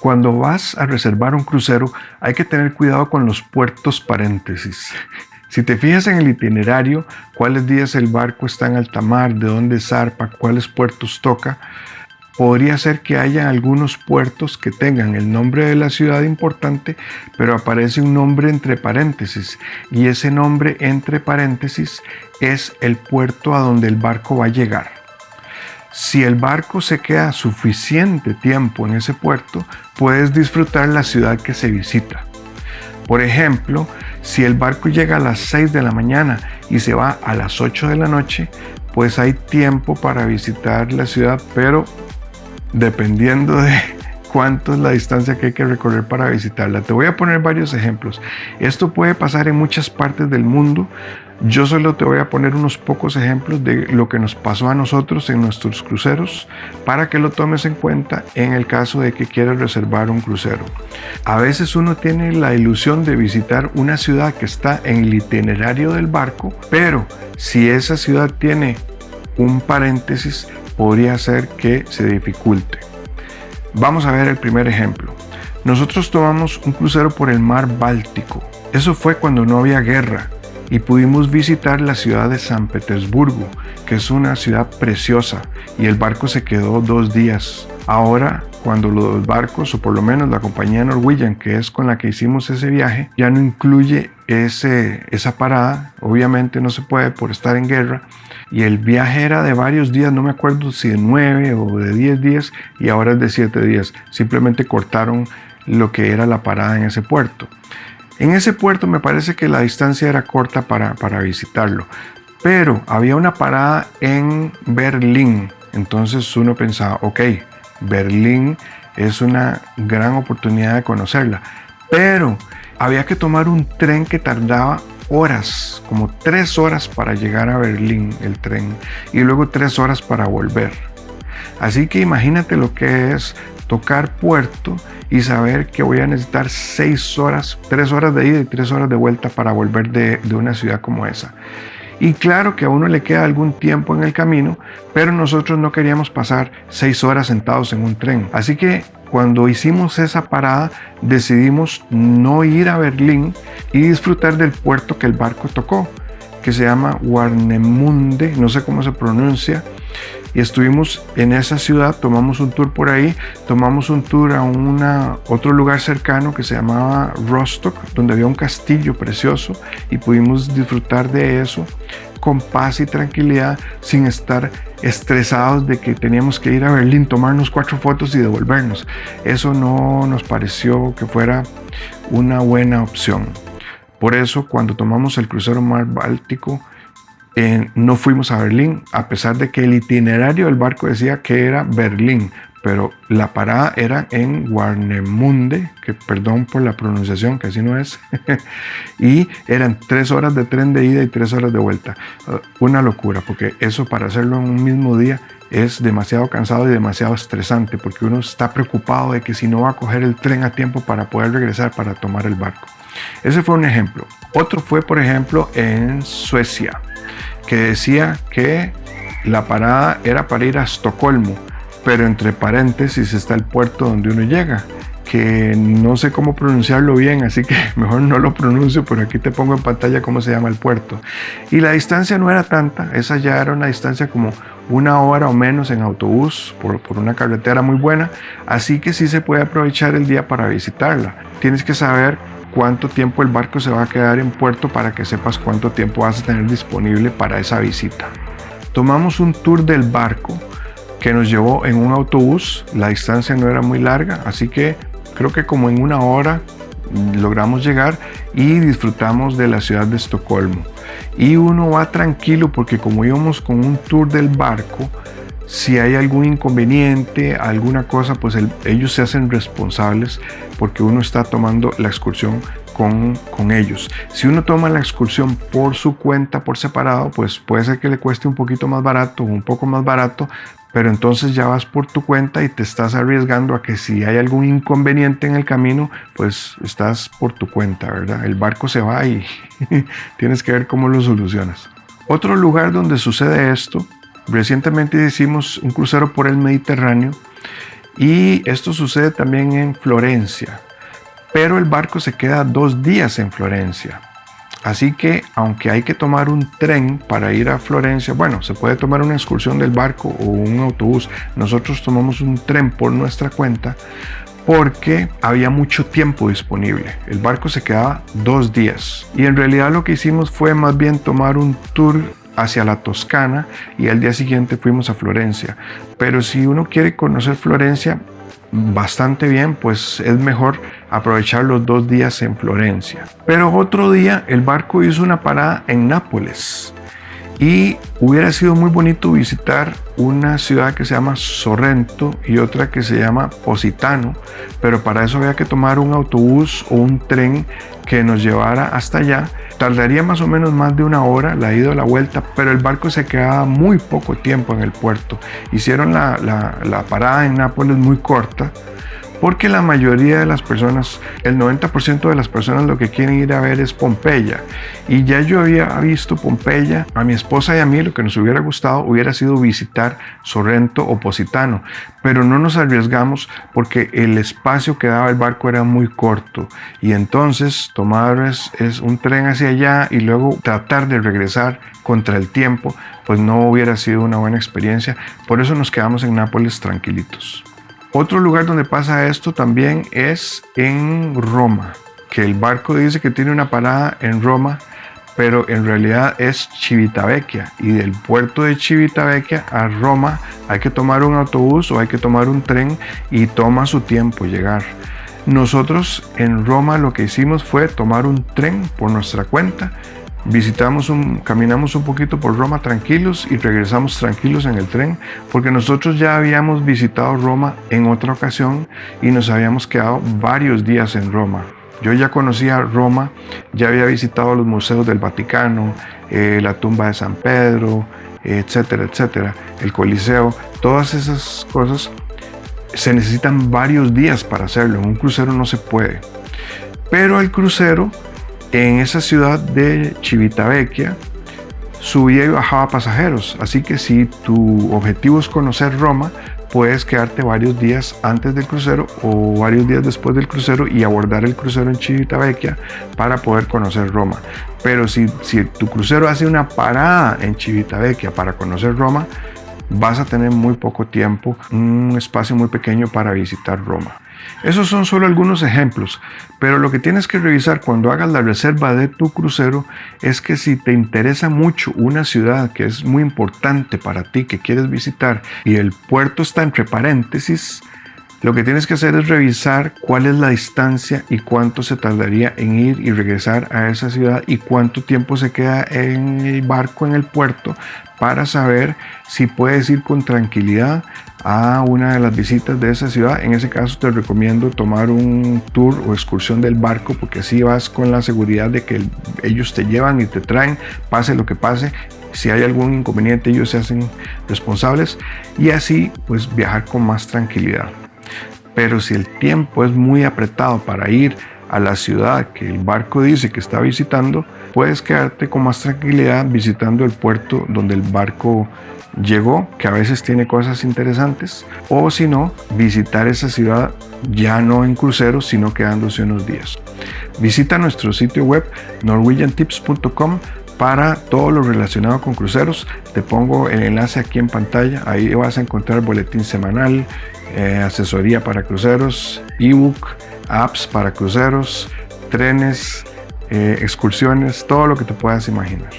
Cuando vas a reservar un crucero, hay que tener cuidado con los puertos paréntesis. Si te fijas en el itinerario, cuáles días el barco está en alta mar, de dónde zarpa, cuáles puertos toca, podría ser que haya algunos puertos que tengan el nombre de la ciudad importante, pero aparece un nombre entre paréntesis, y ese nombre entre paréntesis es el puerto a donde el barco va a llegar. Si el barco se queda suficiente tiempo en ese puerto, puedes disfrutar la ciudad que se visita. Por ejemplo, si el barco llega a las 6 de la mañana y se va a las 8 de la noche, pues hay tiempo para visitar la ciudad, pero dependiendo de cuánto es la distancia que hay que recorrer para visitarla. Te voy a poner varios ejemplos. Esto puede pasar en muchas partes del mundo. Yo solo te voy a poner unos pocos ejemplos de lo que nos pasó a nosotros en nuestros cruceros para que lo tomes en cuenta en el caso de que quieras reservar un crucero. A veces uno tiene la ilusión de visitar una ciudad que está en el itinerario del barco, pero si esa ciudad tiene un paréntesis, podría ser que se dificulte. Vamos a ver el primer ejemplo. Nosotros tomamos un crucero por el mar Báltico. Eso fue cuando no había guerra y pudimos visitar la ciudad de San Petersburgo, que es una ciudad preciosa, y el barco se quedó 2 días. Ahora, cuando los barcos, o por lo menos la compañía Norwegian, que es con la que hicimos ese viaje, ya no incluye esa parada, obviamente no se puede por estar en guerra, y el viaje era de varios días, no me acuerdo si de 9 o de 10 días, y ahora es de 7 días. Simplemente cortaron lo que era la parada en ese puerto. En ese puerto me parece que la distancia era corta para visitarlo, pero había una parada en Berlín. Entonces uno pensaba, ok, Berlín es una gran oportunidad de conocerla, pero había que tomar un tren que tardaba horas, como 3 horas para llegar a Berlín el tren, y luego 3 horas para volver. Así que imagínate lo que es tocar puerto y saber que voy a necesitar 6 horas, 3 horas de ida y 3 horas de vuelta para volver de una ciudad como esa. Y claro que a uno le queda algún tiempo en el camino, pero nosotros no queríamos pasar 6 horas sentados en un tren. Así que cuando hicimos esa parada, decidimos no ir a Berlín y disfrutar del puerto que el barco tocó, que se llama Warnemünde, no sé cómo se pronuncia. Y estuvimos en esa ciudad, tomamos un tour por ahí, tomamos un tour a otro lugar cercano que se llamaba Rostock, donde había un castillo precioso, y pudimos disfrutar de eso con paz y tranquilidad, sin estar estresados de que teníamos que ir a Berlín, tomarnos 4 fotos y devolvernos. Eso no nos pareció que fuera una buena opción. Por eso, cuando tomamos el crucero Mar Báltico, no fuimos a Berlín, a pesar de que el itinerario del barco decía que era Berlín, pero la parada era en Warnemünde, que perdón por la pronunciación, que así no es, y eran 3 horas de tren de ida y 3 horas de vuelta. Una locura, porque eso para hacerlo en un mismo día es demasiado cansado y demasiado estresante, porque uno está preocupado de que si no va a coger el tren a tiempo para poder regresar para tomar el barco. Ese fue un ejemplo. Otro fue, por ejemplo, en Suecia, que decía que la parada era para ir a Estocolmo, pero entre paréntesis está el puerto donde uno llega, que no sé cómo pronunciarlo bien, así que mejor no lo pronuncio, pero aquí te pongo en pantalla cómo se llama el puerto. Y la distancia no era tanta, esa ya era una distancia como 1 hora o menos en autobús por una carretera muy buena, así que sí se puede aprovechar el día para visitarla. Tienes que saber cuánto tiempo el barco se va a quedar en puerto para que sepas cuánto tiempo vas a tener disponible para esa visita. Tomamos un tour del barco que nos llevó en un autobús. La distancia no era muy larga, así que creo que como en 1 hora logramos llegar y disfrutamos de la ciudad de Estocolmo. Y uno va tranquilo porque como íbamos con un tour del barco, si hay algún inconveniente, alguna cosa, pues ellos se hacen responsables porque uno está tomando la excursión con ellos. Si uno toma la excursión por su cuenta, por separado, pues puede ser que le cueste un poquito más barato o un poco más barato, pero entonces ya vas por tu cuenta y te estás arriesgando a que si hay algún inconveniente en el camino, pues estás por tu cuenta, ¿verdad? El barco se va y tienes que ver cómo lo solucionas. Otro lugar donde sucede esto, recientemente hicimos un crucero por el Mediterráneo Y esto sucede también en Florencia, pero el barco se queda 2 días en Florencia. Así que aunque hay que tomar un tren para ir a Florencia, bueno, se puede tomar una excursión del barco o un autobús. Nosotros tomamos un tren por nuestra cuenta porque había mucho tiempo disponible. El barco se quedaba 2 días y en realidad lo que hicimos fue más bien tomar un tour hacia la Toscana y al día siguiente fuimos a Florencia. Pero si uno quiere conocer Florencia bastante bien, pues es mejor aprovechar los 2 días en Florencia. Pero otro día el barco hizo una parada en Nápoles y hubiera sido muy bonito visitar una ciudad que se llama Sorrento y otra que se llama Positano, pero para eso había que tomar un autobús o un tren que nos llevara hasta allá. Tardaría más o menos más de 1 hora la ida o la vuelta, pero el barco se quedaba muy poco tiempo en el puerto. Hicieron la parada en Nápoles muy corta, porque la mayoría de las personas, el 90% de las personas lo que quieren ir a ver es Pompeya. Y ya yo había visto Pompeya. A mi esposa y a mí lo que nos hubiera gustado hubiera sido visitar Sorrento o Positano, pero no nos arriesgamos porque el espacio que daba el barco era muy corto. Y entonces tomar es un tren hacia allá y luego tratar de regresar contra el tiempo, pues no hubiera sido una buena experiencia. Por eso nos quedamos en Nápoles tranquilitos. Otro lugar donde pasa esto también es en Roma, que el barco dice que tiene una parada en Roma, pero en realidad es Civitavecchia, y del puerto de Civitavecchia a Roma hay que tomar un autobús o hay que tomar un tren y toma su tiempo llegar. Nosotros en Roma lo que hicimos fue tomar un tren por nuestra cuenta. Caminamos un poquito por Roma tranquilos y regresamos tranquilos en el tren, porque nosotros ya habíamos visitado Roma en otra ocasión y nos habíamos quedado varios días en Roma. Yo ya conocía Roma, ya había visitado los museos del Vaticano, la tumba de San Pedro, etcétera, etcétera, el Coliseo. Todas esas cosas se necesitan varios días para hacerlo. En un crucero no se puede. Pero el crucero en esa ciudad de Civitavecchia subía y bajaba pasajeros, así que si tu objetivo es conocer Roma, puedes quedarte varios días antes del crucero o varios días después del crucero y abordar el crucero en Civitavecchia para poder conocer Roma. Pero si tu crucero hace una parada en Civitavecchia para conocer Roma, vas a tener muy poco tiempo, un espacio muy pequeño para visitar Roma. Esos son solo algunos ejemplos, pero lo que tienes que revisar cuando hagas la reserva de tu crucero es que si te interesa mucho una ciudad que es muy importante para ti, que quieres visitar, y el puerto está entre paréntesis, lo que tienes que hacer es revisar cuál es la distancia y cuánto se tardaría en ir y regresar a esa ciudad y cuánto tiempo se queda en el barco en el puerto para saber si puedes ir con tranquilidad a una de las visitas de esa ciudad. En ese caso te recomiendo tomar un tour o excursión del barco, porque así vas con la seguridad de que ellos te llevan y te traen, pase lo que pase. Si hay algún inconveniente, ellos se hacen responsables y así pues viajar con más tranquilidad. Pero si el tiempo es muy apretado para ir a la ciudad que el barco dice que está visitando, puedes quedarte con más tranquilidad visitando el puerto donde el barco llegó, que a veces tiene cosas interesantes, o si no, visitar esa ciudad ya no en crucero, sino quedándose unos días. Visita nuestro sitio web norwegiantips.com para todo lo relacionado con cruceros. Te pongo el enlace aquí en pantalla, ahí vas a encontrar boletín semanal, asesoría para cruceros, ebook, apps para cruceros, trenes, excursiones, todo lo que te puedas imaginar.